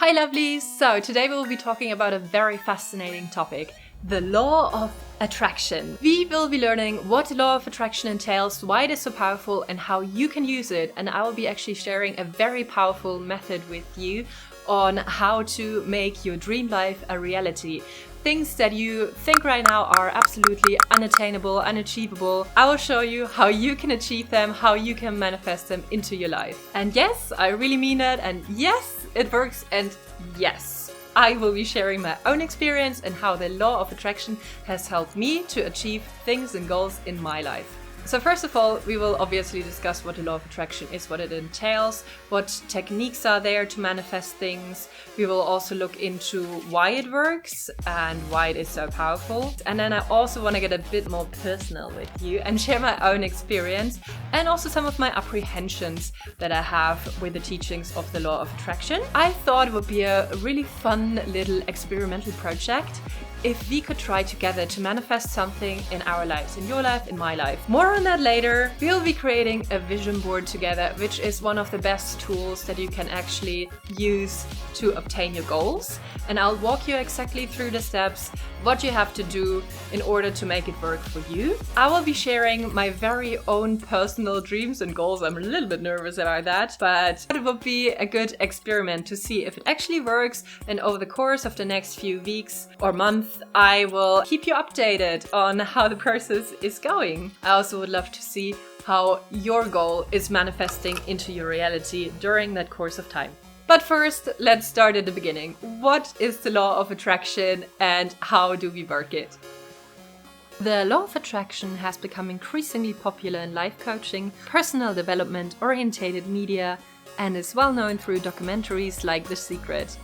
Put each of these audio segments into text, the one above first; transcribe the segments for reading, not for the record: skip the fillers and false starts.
Hi lovelies! So today we will be talking about a very fascinating topic, the law of attraction. We will be learning what the law of attraction entails, why it is so powerful and how you can use it. And I will be actually sharing a very powerful method with you on how to make your dream life a reality. Things that you think right now are absolutely unattainable, unachievable. I will show you how you can achieve them, how you can manifest them into your life. And yes, I really mean that, and yes, it works, and yes, I will be sharing my own experience and how the law of attraction has helped me to achieve things and goals in my life. So first of all, we will obviously discuss what the law of attraction is, what it entails, what techniques are there to manifest things. We will also look into why it works and why it is so powerful. And then I also want to get a bit more personal with you and share my own experience and also some of my apprehensions that I have with the teachings of the law of attraction. I thought it would be a really fun little experimental project if we could try together to manifest something in our lives, in your life, in my life. More on that later. We'll be creating a vision board together, which is one of the best tools that you can actually use to obtain your goals. And I'll walk you exactly through the steps, what you have to do in order to make it work for you. I will be sharing my very own personal dreams and goals. I'm a little bit nervous about that, but it will be a good experiment to see if it actually works. And over the course of the next few weeks or months, I will keep you updated on how the process is going. I also would love to see how your goal is manifesting into your reality during that course of time. But first, let's start at the beginning. What is the law of attraction and how do we work it? The law of attraction has become increasingly popular in life coaching, personal development, orientated media, and is well known through documentaries like The Secret.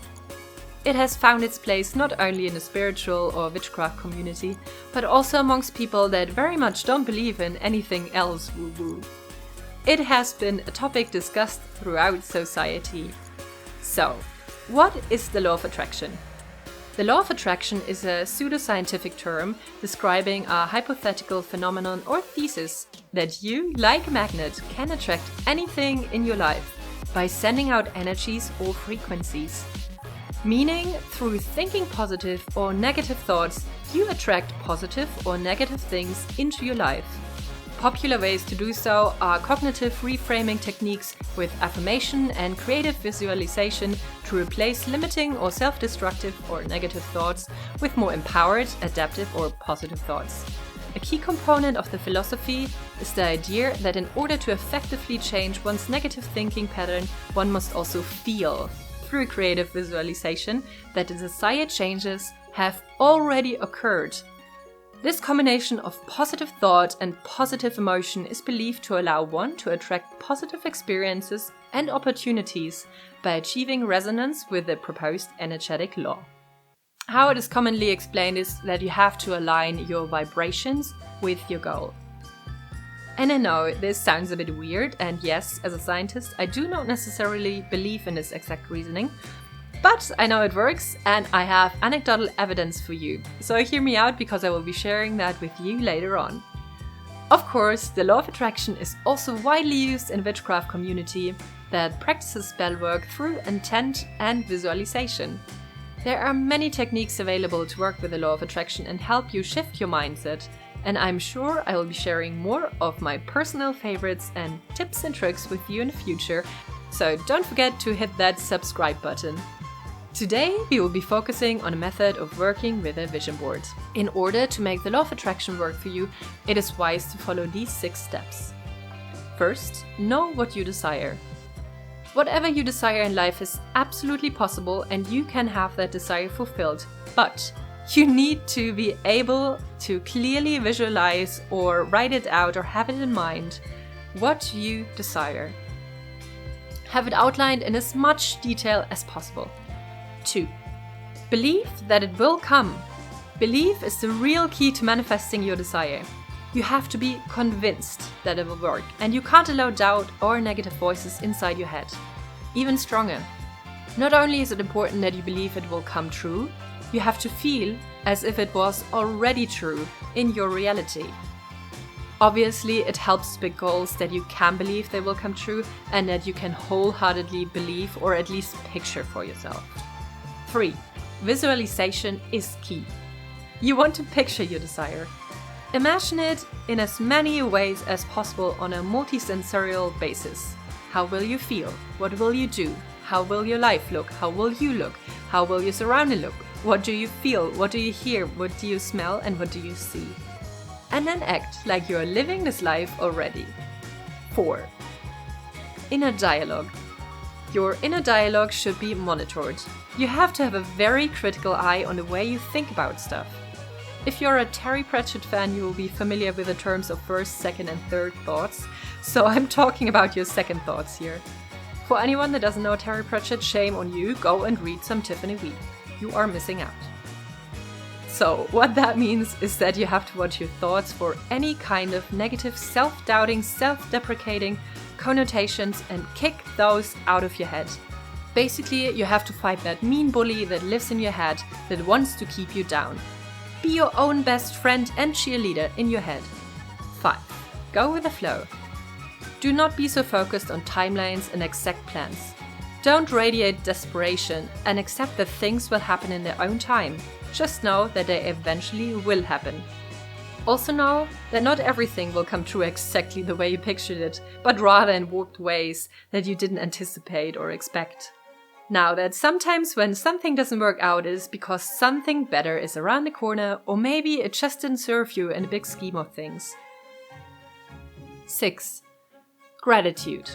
It has found its place not only in the spiritual or witchcraft community, but also amongst people that very much don't believe in anything else woo-woo. It has been a topic discussed throughout society. So, what is the law of attraction? The law of attraction is a pseudoscientific term describing a hypothetical phenomenon or thesis that you, like a magnet, can attract anything in your life by sending out energies or frequencies. Meaning, through thinking positive or negative thoughts, you attract positive or negative things into your life. Popular ways to do so are cognitive reframing techniques with affirmation and creative visualization to replace limiting or self-destructive or negative thoughts with more empowered, adaptive or positive thoughts. A key component of the philosophy is the idea that in order to effectively change one's negative thinking pattern, one must also feel, through creative visualization, that the desired changes have already occurred. This combination of positive thought and positive emotion is believed to allow one to attract positive experiences and opportunities by achieving resonance with the proposed energetic law. How it is commonly explained is that you have to align your vibrations with your goal. And I know this sounds a bit weird, and yes, as a scientist, I do not necessarily believe in this exact reasoning, but I know it works and I have anecdotal evidence for you. So hear me out because I will be sharing that with you later on. Of course, the law of attraction is also widely used in the witchcraft community that practices spell work through intent and visualization. There are many techniques available to work with the law of attraction and help you shift your mindset. And I'm sure I will be sharing more of my personal favorites and tips and tricks with you in the future, so don't forget to hit that subscribe button. Today we will be focusing on a method of working with a vision board. In order to make the law of attraction work for you, it is wise to follow these 6 steps. First, know what you desire. Whatever you desire in life is absolutely possible and you can have that desire fulfilled, but you need to be able to clearly visualize or write it out or have it in mind what you desire. Have it outlined in as much detail as possible. 2. Believe that it will come. Belief is the real key to manifesting your desire. You have to be convinced that it will work, and you can't allow doubt or negative voices inside your head. Even stronger. Not only is it important that you believe it will come true, you have to feel as if it was already true in your reality. Obviously, it helps big goals that you can believe they will come true and that you can wholeheartedly believe or at least picture for yourself. 3. Visualization is key. You want to picture your desire. Imagine it in as many ways as possible on a multisensorial basis. How will you feel? What will you do? How will your life look? How will you look? How will your surrounding look? What do you feel? What do you hear? What do you smell? And what do you see? And then act like you are living this life already. 4. Inner dialogue. Your inner dialogue should be monitored. You have to have a very critical eye on the way you think about stuff. If you're a Terry Pratchett fan, you will be familiar with the terms of first, second and third thoughts, so I'm talking about your second thoughts here. For anyone that doesn't know Terry Pratchett, shame on you, go and read some Tiffany Wheat. You are missing out. So, what that means is that you have to watch your thoughts for any kind of negative, self-doubting, self-deprecating connotations and kick those out of your head. Basically, you have to fight that mean bully that lives in your head that wants to keep you down. Be your own best friend and cheerleader in your head. 5. Go with the flow. Do not be so focused on timelines and exact plans. Don't radiate desperation and accept that things will happen in their own time. Just know that they eventually will happen. Also know that not everything will come true exactly the way you pictured it, but rather in warped ways that you didn't anticipate or expect. Now that sometimes when something doesn't work out, it is because something better is around the corner, or maybe it just didn't serve you in the big scheme of things. 6. Gratitude.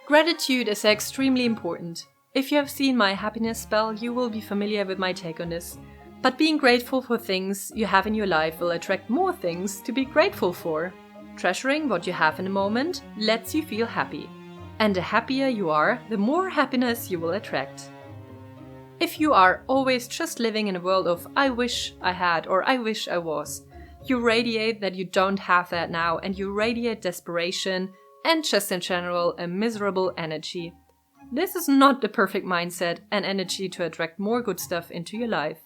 Gratitude is extremely important. If you have seen my happiness spell, you will be familiar with my take on this. But being grateful for things you have in your life will attract more things to be grateful for. Treasuring what you have in a moment lets you feel happy. And the happier you are, the more happiness you will attract. If you are always just living in a world of I wish I had or I wish I was, you radiate that you don't have that now, and you radiate desperation and just in general a miserable energy. This is not the perfect mindset and energy to attract more good stuff into your life.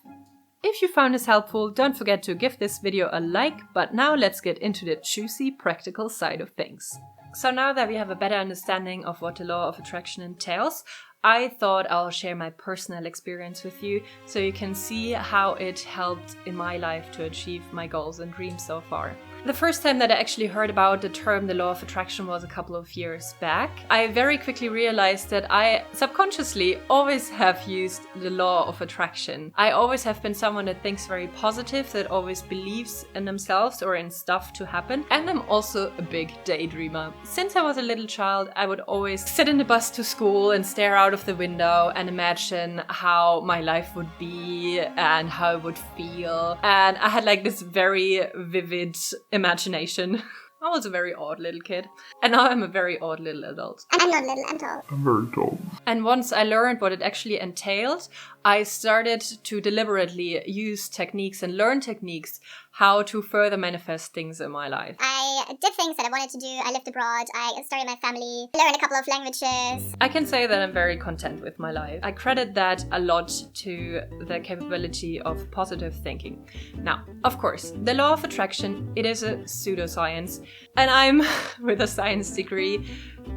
If you found this helpful, don't forget to give this video a like, but now let's get into the juicy practical side of things. So now that we have a better understanding of what the law of attraction entails, I thought I'll share my personal experience with you so you can see how it helped in my life to achieve my goals and dreams so far. The first time that I actually heard about the term the law of attraction was a couple of years back. I very quickly realized that I subconsciously always have used the law of attraction. I always have been someone that thinks very positive, that always believes in themselves or in stuff to happen. And I'm also a big daydreamer. Since I was a little child, I would always sit in the bus to school and stare out of the window and imagine how my life would be and how it would feel. And I had like this very vivid imagination. I was a very odd little kid. And now I'm a very odd little adult. And I'm not little, I'm tall. I'm very tall. And once I learned what it actually entailed, I started to deliberately use techniques and learn techniques how to further manifest things in my life. I did things that I wanted to do. I lived abroad. I started my family. Learned a couple of languages. I can say that I'm very content with my life. I credit that a lot to the capability of positive thinking. Now, of course, the law of attraction, it is a pseudoscience. And I'm, with a science degree,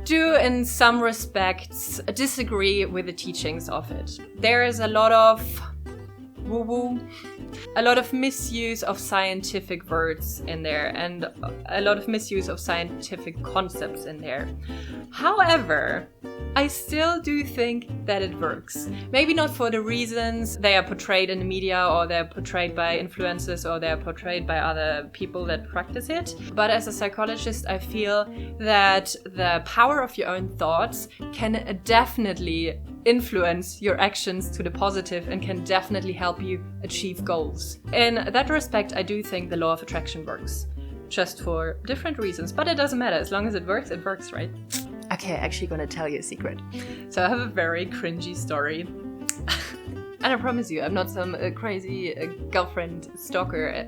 do in some respects disagree with the teachings of it. There is a lot of woo-woo, a lot of misuse of scientific words in there, and a lot of misuse of scientific concepts in there. However, I still do think that it works. Maybe not for the reasons they are portrayed in the media, or they're portrayed by influencers, or they're portrayed by other people that practice it. But as a psychologist, I feel that the power of your own thoughts can definitely influence your actions to the positive and can definitely help you achieve goals. In that respect, I do think the law of attraction works. Just for different reasons, but it doesn't matter. As long as it works, right? Okay, I'm actually gonna tell you a secret. So I have a very cringy story. And I promise you, I'm not some crazy girlfriend stalker.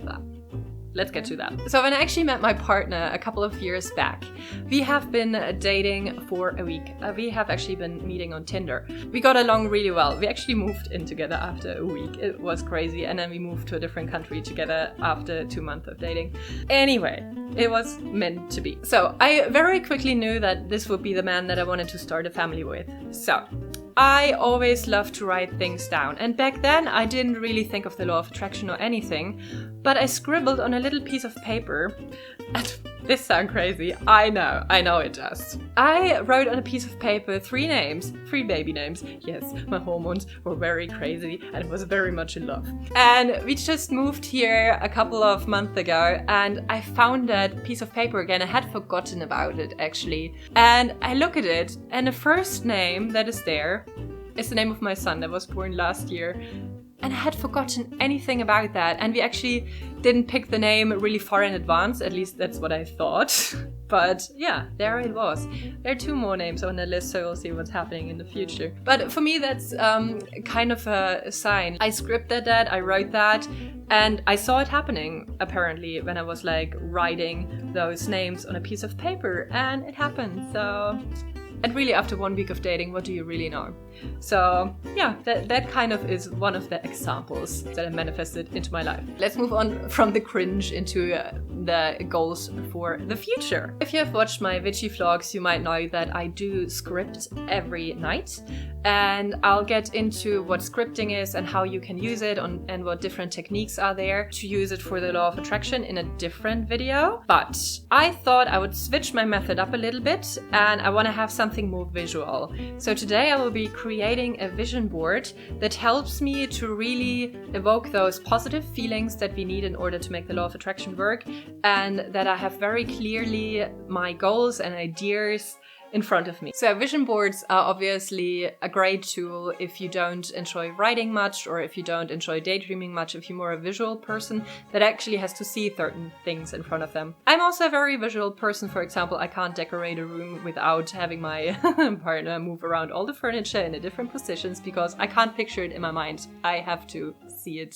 let's get to that. So when I actually met my partner a couple of years back, we have been dating for a week. We have actually been meeting on Tinder. We got along really well. We actually moved in together after a week. It was crazy. And then we moved to a different country together after 2 months of dating. Anyway, it was meant to be. So I very quickly knew that this would be the man that I wanted to start a family with. So I always loved to write things down, and back then I didn't really think of the law of attraction or anything, but I scribbled on a little piece of paper, and this sounds crazy, I know it does. I wrote on a piece of paper 3 names, 3 baby names. Yes, my hormones were very crazy and I was very much in love. And we just moved here a couple of months ago, and I found that piece of paper again. I had forgotten about it actually. And I look at it, and the first name that is there is the name of my son that was born last year. And I had forgotten anything about that. And we actually didn't pick the name really far in advance. At least that's what I thought. But yeah, there it was. There are 2 more names on the list, so we'll see what's happening in the future. But for me, that's kind of a sign. I scripted that, I wrote that, and I saw it happening, apparently, when I was like writing those names on a piece of paper. And it happened, so... And really, after 1 week of dating, what do you really know? So yeah, that kind of is one of the examples that I manifested into my life. Let's move on from the cringe into the goals for the future. If you have watched my witchy vlogs, you might know that I do script every night. And I'll get into what scripting is and how you can use it and what different techniques are there to use it for the law of attraction in a different video. But I thought I would switch my method up a little bit, and I want to have something more visual. So today I will be creating a vision board that helps me to really evoke those positive feelings that we need in order to make the law of attraction work, and that I have very clearly my goals and ideas in front of me. So vision boards are obviously a great tool if you don't enjoy writing much, or if you don't enjoy daydreaming much, if you're more a visual person that actually has to see certain things in front of them. I'm also a very visual person. For example, I can't decorate a room without having my partner move around all the furniture in the different positions, because I can't picture it in my mind. I have to see it.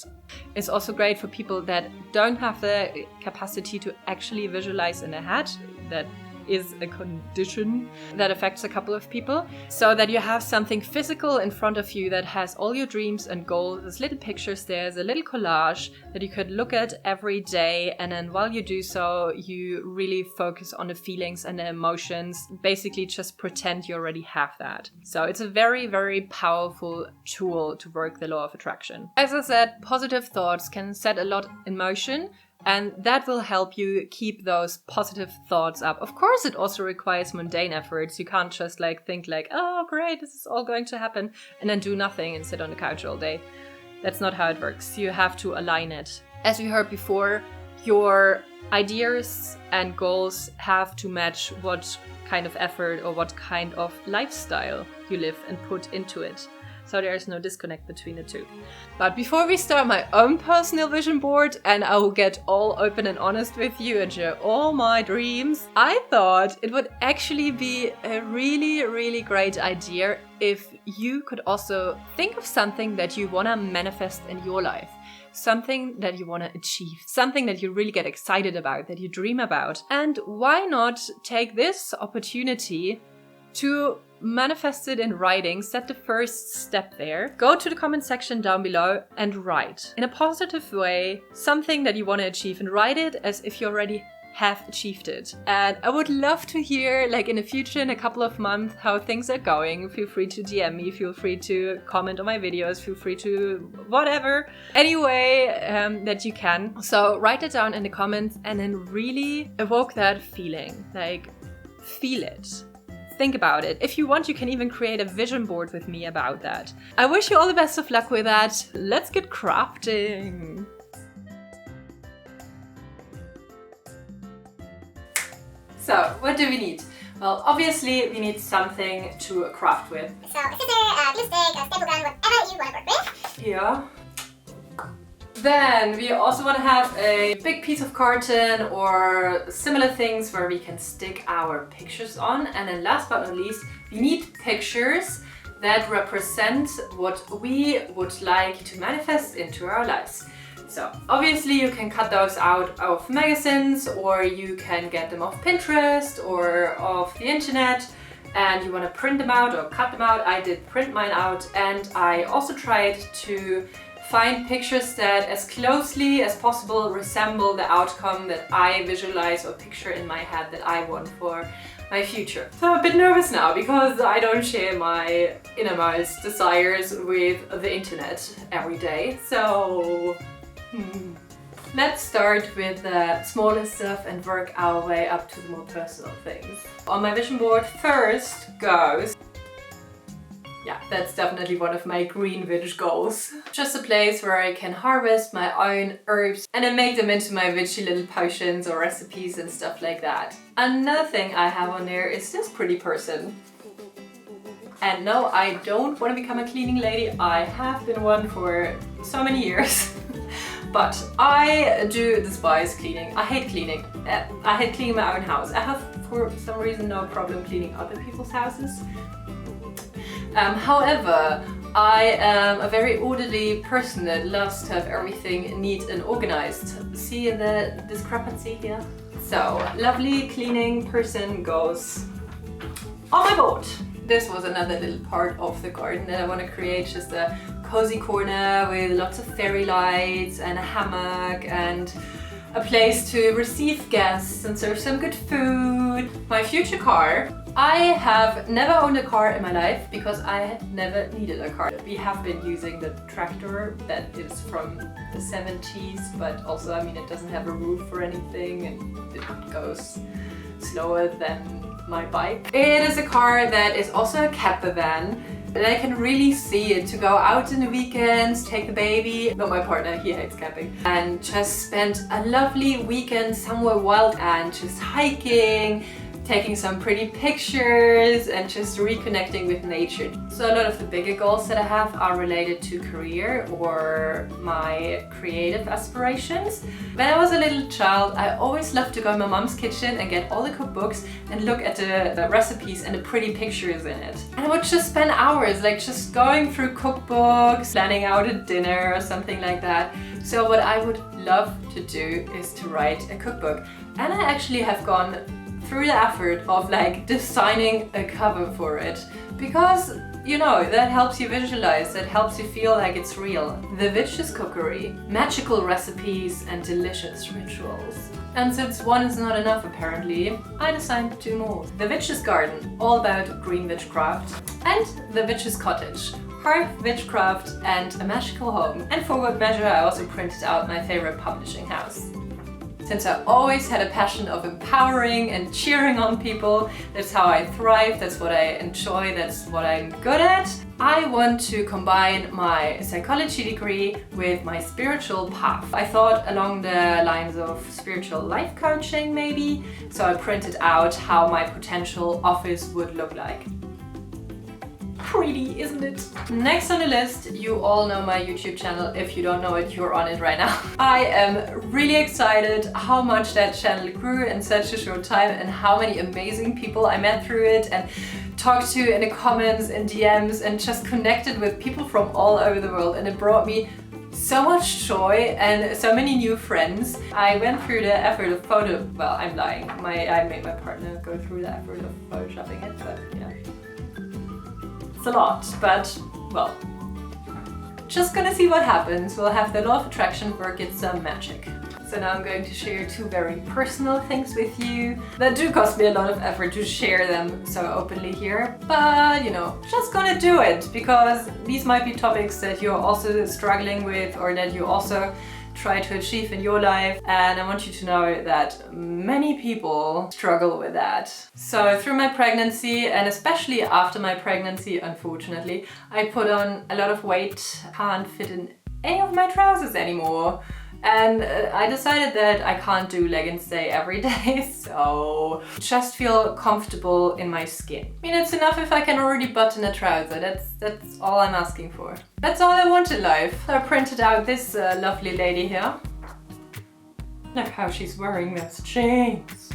It's also great for people that don't have the capacity to actually visualize in their head. That is a condition that affects a couple of people, so that you have something physical in front of you that has all your dreams and goals. There's little pictures, there's a little collage that you could look at every day, and then while you do so, you really focus on the feelings and the emotions. Basically just pretend you already have that. So it's a very, very powerful tool to work the law of attraction. As I said, positive thoughts can set a lot in motion, and that will help you keep those positive thoughts up. Of course, it also requires mundane efforts. You can't just think oh great, this is all going to happen, and then do nothing and sit on the couch all day. That's not how it works. You have to align it. As we heard before, your ideas and goals have to match what kind of effort or what kind of lifestyle you live and put into it. So there is no disconnect between the two. But before we start my own personal vision board, and I will get all open and honest with you and share all my dreams, I thought it would actually be a really, really great idea if you could also think of something that you want to manifest in your life. Something that you want to achieve, something that you really get excited about, that you dream about. And why not take this opportunity to manifest it in writing? Set the first step there. Go to the comment section down below and write in a positive way something that you want to achieve, and write it as if you already have achieved it. And I would love to hear, in the future, in a couple of months, how things are going. Feel free to DM me, feel free to comment on my videos, feel free to whatever, any way that you can. So write it down in the comments and then really evoke that feeling. Feel it. Think about it. If you want, you can even create a vision board with me about that. I wish you all the best of luck with that. Let's get crafting. So, what do we need? Well, obviously we need something to craft with. So, a scissor, glue stick, a staple gun, whatever you want to work with. Yeah. Then we also want to have a big piece of carton or similar things where we can stick our pictures on. And then last but not least, we need pictures that represent what we would like to manifest into our lives. So obviously you can cut those out of magazines, or you can get them off Pinterest or off the internet, and you want to print them out or cut them out. I did print mine out, and I also tried to find pictures that as closely as possible resemble the outcome that I visualize or picture in my head that I want for my future. So I'm a bit nervous now because I don't share my innermost desires with the internet every day. So let's start with the smallest stuff and work our way up to the more personal things. On my vision board first goes, yeah, that's definitely one of my green witch goals. Just a place where I can harvest my own herbs and then make them into my witchy little potions or recipes and stuff like that. Another thing I have on there is this pretty person. And no, I don't want to become a cleaning lady. I have been one for so many years. But I do despise cleaning. I hate cleaning. I hate cleaning my own house. I have, for some reason, no problem cleaning other people's houses. However, I am a very orderly person that loves to have everything neat and organized. See the discrepancy here? So, lovely cleaning person goes on my board. This was another little part of the garden that I want to create, just a cozy corner with lots of fairy lights and a hammock and a place to receive guests and serve some good food. My future car. I have never owned a car in my life because I never needed a car. We have been using the tractor that is from the 70s, but also, I mean, it doesn't have a roof or anything and it goes slower than my bike. It is a car that is also a camper van. And I can really see it to go out in the weekends, take the baby, not my partner, he hates camping, and just spend a lovely weekend somewhere wild and just hiking, taking some pretty pictures and just reconnecting with nature. So a lot of the bigger goals that I have are related to career or my creative aspirations. When I was a little child, I always loved to go in my mom's kitchen and get all the cookbooks and look at the recipes and the pretty pictures in it. And I would just spend hours like just going through cookbooks, planning out a dinner or something like that. So what I would love to do is to write a cookbook. And I actually have gone through the effort of like designing a cover for it, because you know, that helps you visualize, that helps you feel like it's real. The Witch's Cookery, magical recipes and delicious rituals. And since one is not enough apparently, I designed 2 more. The Witch's Garden, all about green witchcraft, and The Witch's Cottage, hearth, witchcraft and a magical home. And for good measure I also printed out my favorite publishing house. Since I always had a passion of empowering and cheering on people, that's how I thrive, that's what I enjoy, that's what I'm good at, I want to combine my psychology degree with my spiritual path. I thought along the lines of spiritual life coaching maybe, so I printed out how my potential office would look like. Pretty, isn't it? Next on the list, you all know my YouTube channel. If you don't know it, you're on it right now. I am really excited how much that channel grew in such a short time and how many amazing people I met through it and talked to in the comments and DMs and just connected with people from all over the world, and it brought me so much joy and so many new friends. I went through the effort of I'm lying. I made my partner go through the effort of photoshopping it, but yeah. It's a lot, but well, just gonna see what happens. We'll have the law of attraction work its some magic. So now I'm going to share 2 very personal things with you that do cost me a lot of effort to share them so openly here, but you know, just gonna do it because these might be topics that you're also struggling with or that you also try to achieve in your life, and I want you to know that many people struggle with that. So through my pregnancy, and especially after my pregnancy, unfortunately, I put on a lot of weight, can't fit in any of my trousers anymore. And I decided that I can't do leggings day every day, so just feel comfortable in my skin. I mean, it's enough if I can already button a trouser, that's all I'm asking for. That's all I want in life. I printed out this lovely lady here. Look how she's wearing those jeans.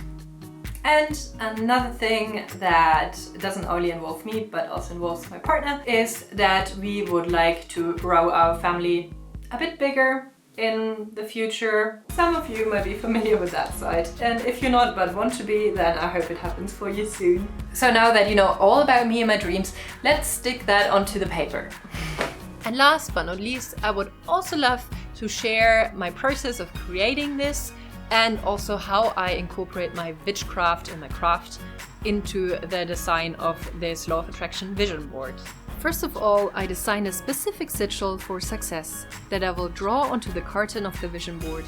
And another thing that doesn't only involve me, but also involves my partner, is that we would like to grow our family a bit bigger. in the future. Some of you might be familiar with that site, and if you're not but want to be, then I hope it happens for you soon. So now that you know all about me and my dreams, let's stick that onto the paper. And last but not least, I would also love to share my process of creating this and also how I incorporate my witchcraft and my craft into the design of this Law of Attraction vision board. First of all, I designed a specific sigil for success that I will draw onto the carton of the vision board,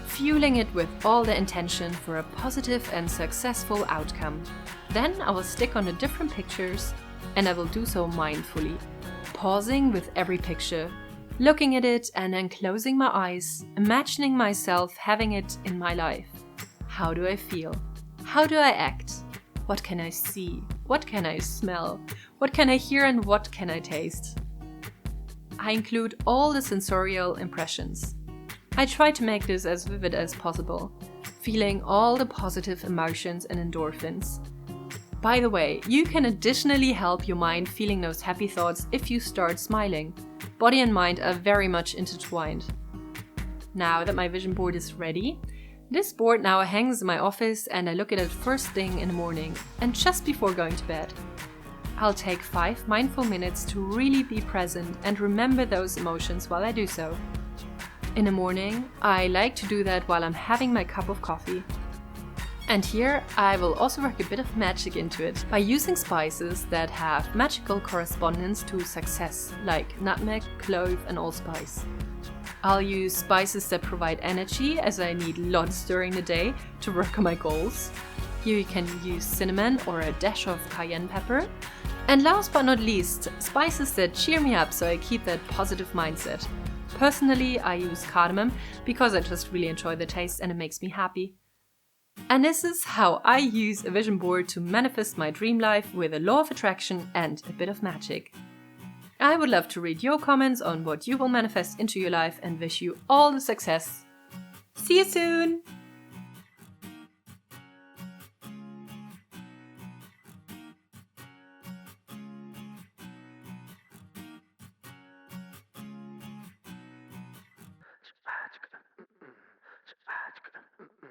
fueling it with all the intention for a positive and successful outcome. Then I will stick on the different pictures, and I will do so mindfully, pausing with every picture, looking at it and then closing my eyes, imagining myself having it in my life. How do I feel? How do I act? What can I see? What can I smell? What can I hear and what can I taste? I include all the sensorial impressions. I try to make this as vivid as possible, feeling all the positive emotions and endorphins. By the way, you can additionally help your mind feeling those happy thoughts if you start smiling. Body and mind are very much intertwined. Now that my vision board is ready, this board now hangs in my office and I look at it first thing in the morning and just before going to bed. I'll take 5 mindful minutes to really be present and remember those emotions while I do so. In the morning, I like to do that while I'm having my cup of coffee. And here I will also work a bit of magic into it by using spices that have magical correspondence to success, like nutmeg, clove and allspice. I'll use spices that provide energy, as I need lots during the day to work on my goals. Here you can use cinnamon or a dash of cayenne pepper. And last but not least, spices that cheer me up so I keep that positive mindset. Personally, I use cardamom because I just really enjoy the taste and it makes me happy. And this is how I use a vision board to manifest my dream life with a law of attraction and a bit of magic. I would love to read your comments on what you will manifest into your life and wish you all the success. See you soon!